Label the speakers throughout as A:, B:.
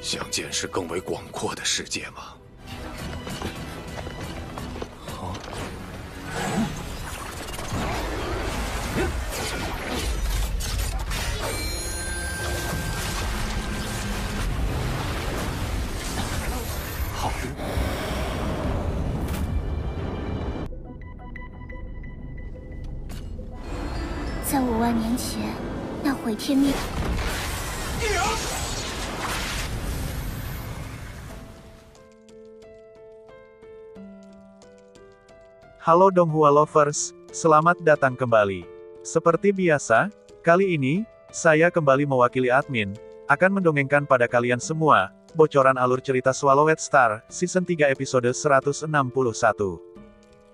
A: 想见识更为广阔的世界吗？好。
B: 在5万年前，那毁天灭。
C: Halo Donghua Lovers, selamat datang kembali. Seperti biasa, kali ini, saya kembali mewakili admin, akan mendongengkan pada kalian semua, bocoran alur cerita Swallowed Star, Season 3 episode 161.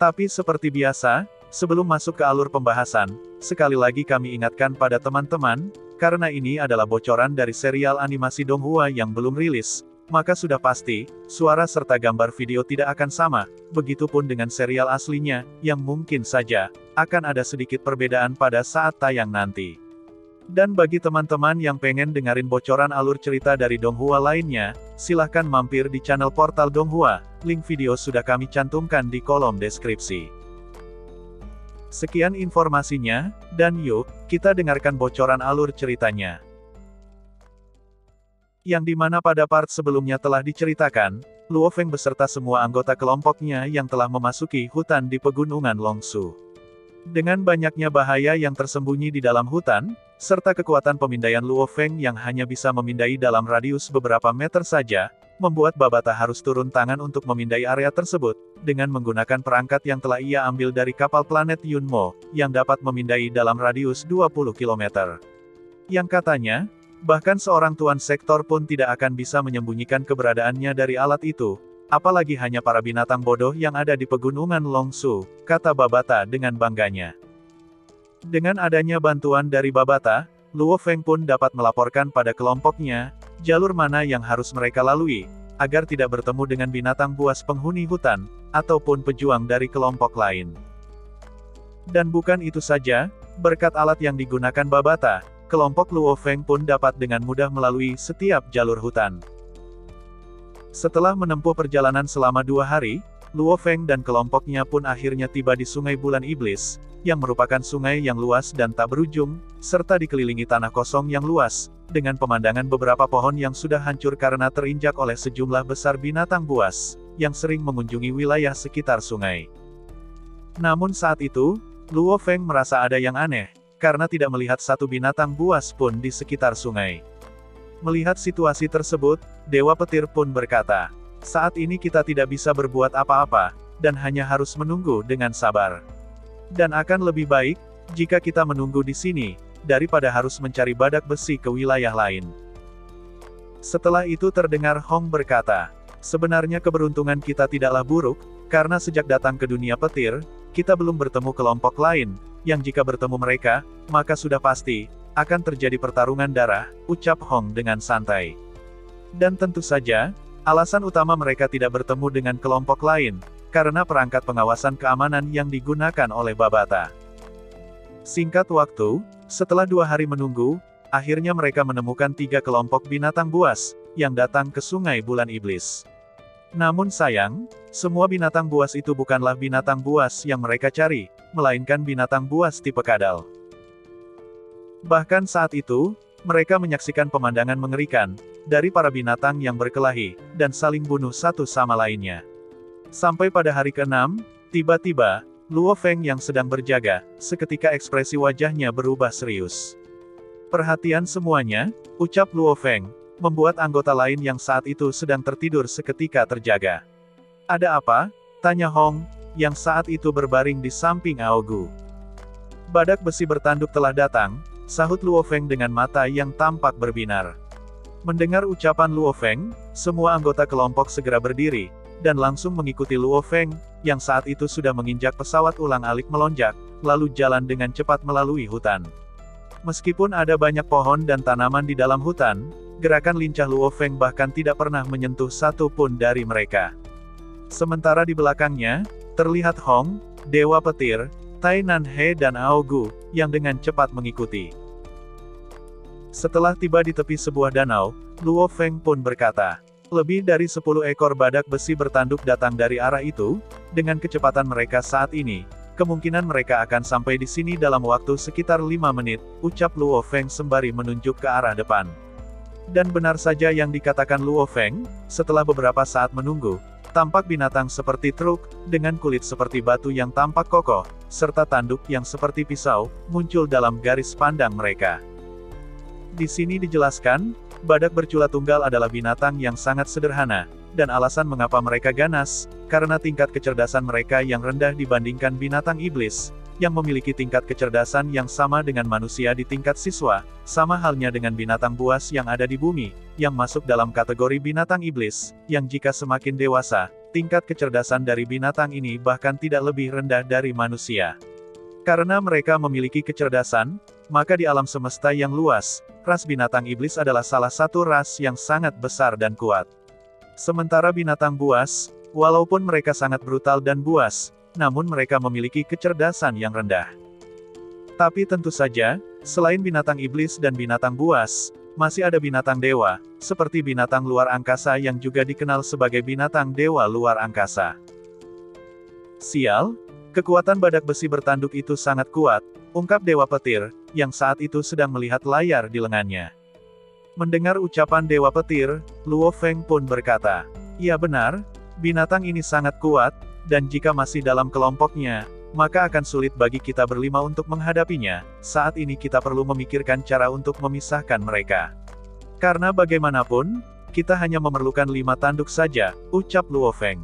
C: Tapi seperti biasa, sebelum masuk ke alur pembahasan, sekali lagi kami ingatkan pada teman-teman, karena ini adalah bocoran dari serial animasi Donghua yang belum rilis, maka sudah pasti, suara serta gambar video tidak akan sama, begitupun dengan serial aslinya, yang mungkin saja, akan ada sedikit perbedaan pada saat tayang nanti. Dan bagi teman-teman yang pengen dengerin bocoran alur cerita dari Donghua lainnya, silahkan mampir di channel portal Donghua, link video sudah kami cantumkan di kolom deskripsi. Sekian informasinya, dan yuk, kita dengarkan bocoran alur ceritanya. Yang dimana pada part sebelumnya telah diceritakan, Luo Feng beserta semua anggota kelompoknya yang telah memasuki hutan di pegunungan Longsu. Dengan banyaknya bahaya yang tersembunyi di dalam hutan, serta kekuatan pemindaian Luo Feng yang hanya bisa memindai dalam radius beberapa meter saja, membuat Babata harus turun tangan untuk memindai area tersebut, dengan menggunakan perangkat yang telah ia ambil dari kapal planet Yunmo, yang dapat memindai dalam radius 20 km. Yang katanya, bahkan seorang tuan sektor pun tidak akan bisa menyembunyikan keberadaannya dari alat itu, apalagi hanya para binatang bodoh yang ada di pegunungan Longsu, kata Babata dengan bangganya. Dengan adanya bantuan dari Babata, Luo Feng pun dapat melaporkan pada kelompoknya, jalur mana yang harus mereka lalui, agar tidak bertemu dengan binatang buas penghuni hutan, ataupun pejuang dari kelompok lain. Dan bukan itu saja, berkat alat yang digunakan Babata, kelompok Luo Feng pun dapat dengan mudah melalui setiap jalur hutan. Setelah menempuh perjalanan selama 2 hari, Luo Feng dan kelompoknya pun akhirnya tiba di Sungai Bulan Iblis, yang merupakan sungai yang luas dan tak berujung, serta dikelilingi tanah kosong yang luas, dengan pemandangan beberapa pohon yang sudah hancur karena terinjak oleh sejumlah besar binatang buas, yang sering mengunjungi wilayah sekitar sungai. Namun saat itu, Luo Feng merasa ada yang aneh, karena tidak melihat satu binatang buas pun di sekitar sungai. Melihat situasi tersebut, Dewa Petir pun berkata, "Saat ini kita tidak bisa berbuat apa-apa, dan hanya harus menunggu dengan sabar. Dan akan lebih baik, jika kita menunggu di sini, daripada harus mencari badak besi ke wilayah lain." Setelah itu terdengar Hong berkata, "Sebenarnya keberuntungan kita tidaklah buruk, karena sejak datang ke dunia petir, kita belum bertemu kelompok lain, yang jika bertemu mereka, maka sudah pasti, akan terjadi pertarungan darah," ucap Hong dengan santai. Dan tentu saja, alasan utama mereka tidak bertemu dengan kelompok lain, karena perangkat pengawasan keamanan yang digunakan oleh Babata. Singkat waktu, setelah 2 hari menunggu, akhirnya mereka menemukan 3 kelompok binatang buas, yang datang ke Sungai Bulan Iblis. Namun sayang, semua binatang buas itu bukanlah binatang buas yang mereka cari, melainkan binatang buas tipe kadal. Bahkan saat itu, mereka menyaksikan pemandangan mengerikan, dari para binatang yang berkelahi, dan saling bunuh satu sama lainnya. Sampai pada hari ke-6, tiba-tiba, Luo Feng yang sedang berjaga, seketika ekspresi wajahnya berubah serius. "Perhatian semuanya," ucap Luo Feng, membuat anggota lain yang saat itu sedang tertidur seketika terjaga. "Ada apa?" tanya Hong, yang saat itu berbaring di samping Aogu. "Badak besi bertanduk telah datang," sahut Luo Feng dengan mata yang tampak berbinar. Mendengar ucapan Luo Feng, semua anggota kelompok segera berdiri, dan langsung mengikuti Luo Feng, yang saat itu sudah menginjak pesawat ulang-alik melonjak, lalu jalan dengan cepat melalui hutan. Meskipun ada banyak pohon dan tanaman di dalam hutan, gerakan lincah Luo Feng bahkan tidak pernah menyentuh satu pun dari mereka. Sementara di belakangnya, terlihat Hong, Dewa Petir, Tai Nan He dan Aogu, yang dengan cepat mengikuti. Setelah tiba di tepi sebuah danau, Luo Feng pun berkata, lebih dari 10 ekor badak besi bertanduk datang dari arah itu. Dengan kecepatan mereka saat ini, kemungkinan mereka akan sampai di sini dalam waktu sekitar 5 menit, ucap Luo Feng sembari menunjuk ke arah depan. Dan benar saja yang dikatakan Luo Feng, setelah beberapa saat menunggu, tampak binatang seperti truk, dengan kulit seperti batu yang tampak kokoh, serta tanduk yang seperti pisau, muncul dalam garis pandang mereka. Di sini dijelaskan, badak bercula tunggal adalah binatang yang sangat sederhana, dan alasan mengapa mereka ganas, karena tingkat kecerdasan mereka yang rendah dibandingkan binatang iblis, yang memiliki tingkat kecerdasan yang sama dengan manusia di tingkat siswa, sama halnya dengan binatang buas yang ada di bumi, yang masuk dalam kategori binatang iblis, yang jika semakin dewasa, tingkat kecerdasan dari binatang ini bahkan tidak lebih rendah dari manusia. Karena mereka memiliki kecerdasan, maka di alam semesta yang luas, ras binatang iblis adalah salah satu ras yang sangat besar dan kuat. Sementara binatang buas, walaupun mereka sangat brutal dan buas, namun mereka memiliki kecerdasan yang rendah. Tapi tentu saja, selain binatang iblis dan binatang buas, masih ada binatang dewa, seperti binatang luar angkasa yang juga dikenal sebagai binatang dewa luar angkasa. Sial, kekuatan badak besi bertanduk itu sangat kuat, ungkap Dewa Petir, yang saat itu sedang melihat layar di lengannya. Mendengar ucapan Dewa Petir, Luo Feng pun berkata, "Ya benar, binatang ini sangat kuat, dan jika masih dalam kelompoknya, maka akan sulit bagi kita berlima untuk menghadapinya. Saat ini kita perlu memikirkan cara untuk memisahkan mereka. Karena bagaimanapun, kita hanya memerlukan 5 tanduk saja," ucap Luo Feng.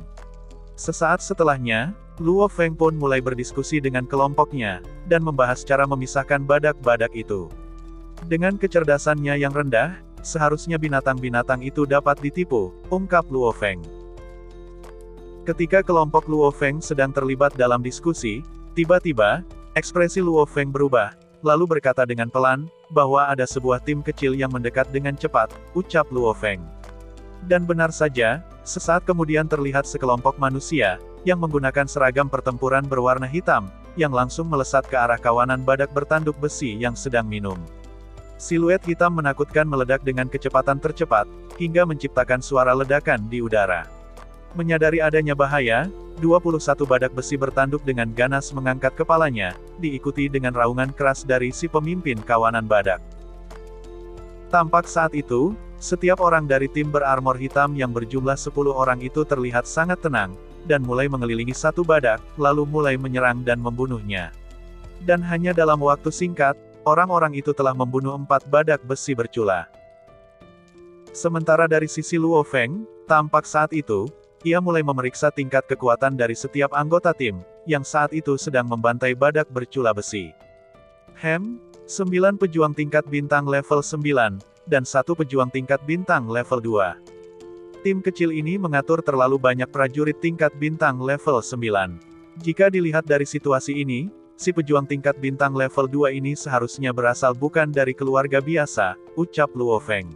C: Sesaat setelahnya, Luo Feng pun mulai berdiskusi dengan kelompoknya, dan membahas cara memisahkan badak-badak itu. Dengan kecerdasannya yang rendah, seharusnya binatang-binatang itu dapat ditipu, ungkap Luo Feng. Ketika kelompok Luo Feng sedang terlibat dalam diskusi, tiba-tiba, ekspresi Luo Feng berubah, lalu berkata dengan pelan, bahwa ada sebuah tim kecil yang mendekat dengan cepat, ucap Luo Feng. Dan benar saja, sesaat kemudian terlihat sekelompok manusia, yang menggunakan seragam pertempuran berwarna hitam, yang langsung melesat ke arah kawanan badak bertanduk besi yang sedang minum. Siluet hitam menakutkan meledak dengan kecepatan tercepat, hingga menciptakan suara ledakan di udara. Menyadari adanya bahaya, 21 badak besi bertanduk dengan ganas mengangkat kepalanya, diikuti dengan raungan keras dari si pemimpin kawanan badak. Tampak saat itu, setiap orang dari tim berarmor hitam yang berjumlah 10 orang itu terlihat sangat tenang, dan mulai mengelilingi satu badak, lalu mulai menyerang dan membunuhnya. Dan hanya dalam waktu singkat, orang-orang itu telah membunuh 4 badak besi bercula. Sementara dari sisi Luo Feng, tampak saat itu, ia mulai memeriksa tingkat kekuatan dari setiap anggota tim, yang saat itu sedang membantai badak bercula besi. 9 pejuang tingkat bintang level 9, dan 1 pejuang tingkat bintang level 2. Tim kecil ini mengatur terlalu banyak prajurit tingkat bintang level 9. Jika dilihat dari situasi ini, si pejuang tingkat bintang level 2 ini seharusnya berasal bukan dari keluarga biasa, ucap Luo Feng.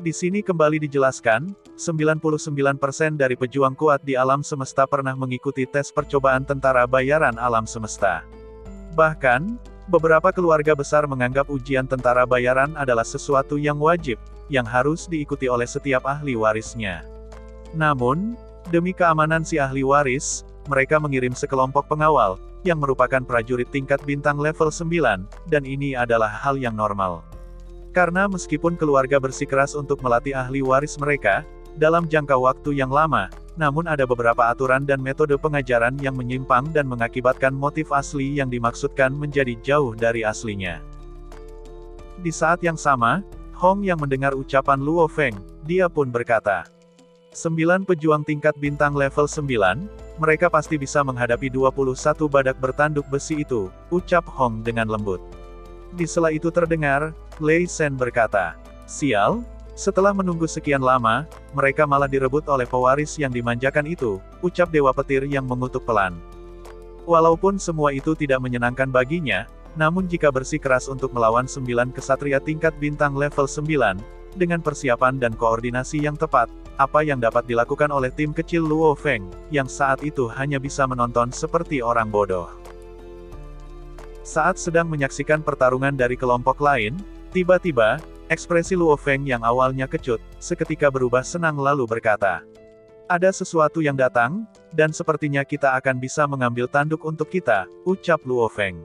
C: Di sini kembali dijelaskan, 99% dari pejuang kuat di alam semesta pernah mengikuti tes percobaan tentara bayaran alam semesta. Bahkan, beberapa keluarga besar menganggap ujian tentara bayaran adalah sesuatu yang wajib, yang harus diikuti oleh setiap ahli warisnya. Namun, demi keamanan si ahli waris, mereka mengirim sekelompok pengawal, yang merupakan prajurit tingkat bintang level 9, dan ini adalah hal yang normal. Karena meskipun keluarga bersikeras untuk melatih ahli waris mereka, dalam jangka waktu yang lama, namun ada beberapa aturan dan metode pengajaran yang menyimpang dan mengakibatkan motif asli yang dimaksudkan menjadi jauh dari aslinya. Di saat yang sama, Hong yang mendengar ucapan Luo Feng, dia pun berkata, 9 pejuang tingkat bintang level 9, mereka pasti bisa menghadapi 21 badak bertanduk besi itu, ucap Hong dengan lembut. Di sela itu terdengar, Lei Shen berkata, "Sial, setelah menunggu sekian lama, mereka malah direbut oleh pewaris yang dimanjakan itu," ucap Dewa Petir yang mengutuk pelan. Walaupun semua itu tidak menyenangkan baginya, namun jika bersikeras untuk melawan 9 kesatria tingkat bintang level 9, dengan persiapan dan koordinasi yang tepat, apa yang dapat dilakukan oleh tim kecil Luo Feng, yang saat itu hanya bisa menonton seperti orang bodoh. Saat sedang menyaksikan pertarungan dari kelompok lain, Tiba-tiba, ekspresi Luo Feng yang awalnya kecut, seketika berubah senang lalu berkata, "Ada sesuatu yang datang, dan sepertinya kita akan bisa mengambil tanduk untuk kita," ucap Luo Feng.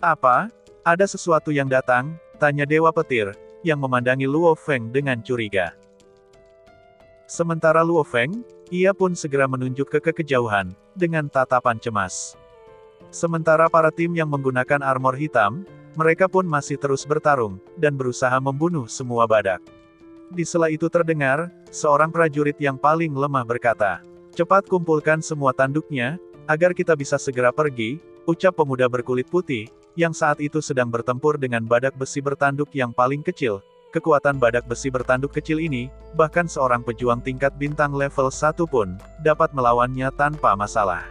C: "Apa? Ada sesuatu yang datang?" tanya Dewa Petir, yang memandangi Luo Feng dengan curiga. Sementara Luo Feng, ia pun segera menunjuk ke kejauhan, dengan tatapan cemas. Sementara para tim yang menggunakan armor hitam, mereka pun masih terus bertarung, dan berusaha membunuh semua badak. Di sela itu terdengar, seorang prajurit yang paling lemah berkata, "Cepat kumpulkan semua tanduknya, agar kita bisa segera pergi," ucap pemuda berkulit putih, yang saat itu sedang bertempur dengan badak besi bertanduk yang paling kecil. Kekuatan badak besi bertanduk kecil ini, bahkan seorang pejuang tingkat bintang level 1 pun, dapat melawannya tanpa masalah.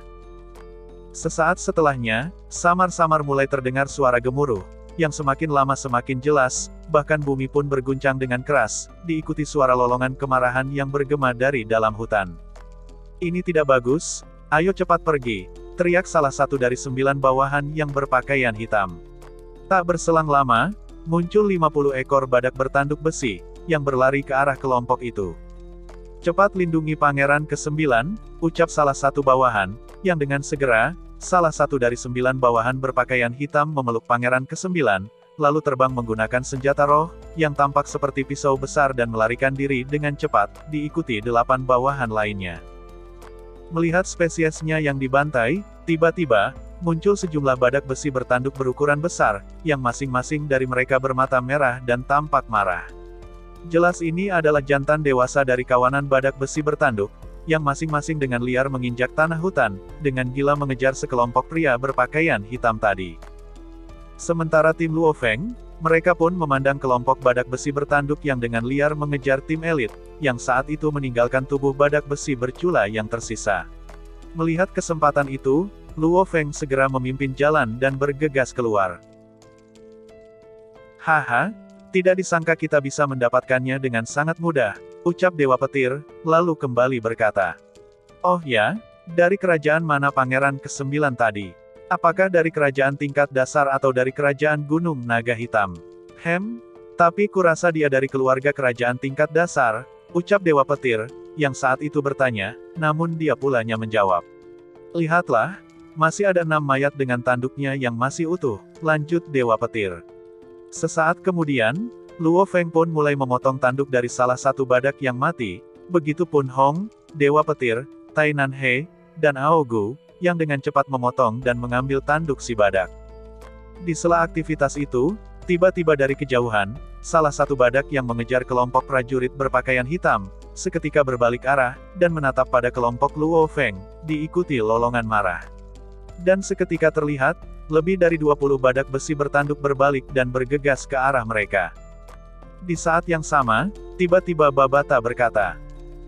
C: Sesaat setelahnya, samar-samar mulai terdengar suara gemuruh, yang semakin lama semakin jelas, bahkan bumi pun berguncang dengan keras, diikuti suara lolongan kemarahan yang bergema dari dalam hutan. "Ini tidak bagus, ayo cepat pergi," teriak salah satu dari 9 bawahan yang berpakaian hitam. Tak berselang lama, muncul 50 ekor badak bertanduk besi, yang berlari ke arah kelompok itu. "Cepat lindungi Pangeran ke-9, ucap salah satu bawahan, yang dengan segera, salah satu dari 9 bawahan berpakaian hitam memeluk Pangeran ke-9, lalu terbang menggunakan senjata roh, yang tampak seperti pisau besar dan melarikan diri dengan cepat, diikuti 8 bawahan lainnya. Melihat spesiesnya yang dibantai, tiba-tiba, muncul sejumlah badak besi bertanduk berukuran besar, yang masing-masing dari mereka bermata merah dan tampak marah. Jelas ini adalah jantan dewasa dari kawanan badak besi bertanduk, yang masing-masing dengan liar menginjak tanah hutan, dengan gila mengejar sekelompok pria berpakaian hitam tadi. Sementara tim Luo Feng, mereka pun memandang kelompok badak besi bertanduk yang dengan liar mengejar tim elit, yang saat itu meninggalkan tubuh badak besi bercula yang tersisa. Melihat kesempatan itu, Luo Feng segera memimpin jalan dan bergegas keluar. "Haha, tidak disangka kita bisa mendapatkannya dengan sangat mudah," ucap Dewa Petir, lalu kembali berkata, "Oh ya, dari kerajaan mana Pangeran ke-9 tadi? Apakah dari kerajaan tingkat dasar atau dari kerajaan Gunung Naga Hitam?" Tapi kurasa dia dari keluarga kerajaan tingkat dasar," ucap Dewa Petir, yang saat itu bertanya, namun dia pulanya menjawab, "Lihatlah, masih ada 6 mayat dengan tanduknya yang masih utuh," lanjut Dewa Petir. Sesaat kemudian, Luo Feng pun mulai memotong tanduk dari salah satu badak yang mati, begitupun Hong, Dewa Petir, Tainan He, dan Aogu, yang dengan cepat memotong dan mengambil tanduk si badak. Di sela aktivitas itu, tiba-tiba dari kejauhan, salah satu badak yang mengejar kelompok prajurit berpakaian hitam, seketika berbalik arah, dan menatap pada kelompok Luo Feng, diikuti lolongan marah. Dan seketika terlihat, lebih dari 20 badak besi bertanduk berbalik dan bergegas ke arah mereka. Di saat yang sama, tiba-tiba Babata berkata,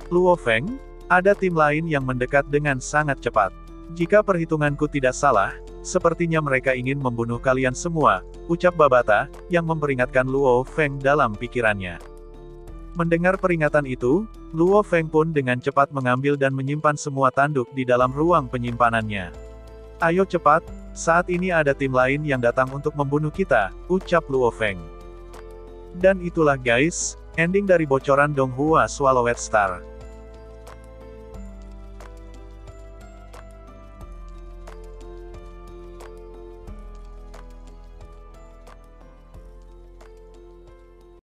C: "Luo Feng, ada tim lain yang mendekat dengan sangat cepat. Jika perhitunganku tidak salah, sepertinya mereka ingin membunuh kalian semua," ucap Babata, yang memperingatkan Luo Feng dalam pikirannya. Mendengar peringatan itu, Luo Feng pun dengan cepat mengambil dan menyimpan semua tanduk di dalam ruang penyimpanannya. "Ayo cepat, saat ini ada tim lain yang datang untuk membunuh kita," ucap Luo Feng. Dan itulah guys, ending dari bocoran Donghua Swallowed Star.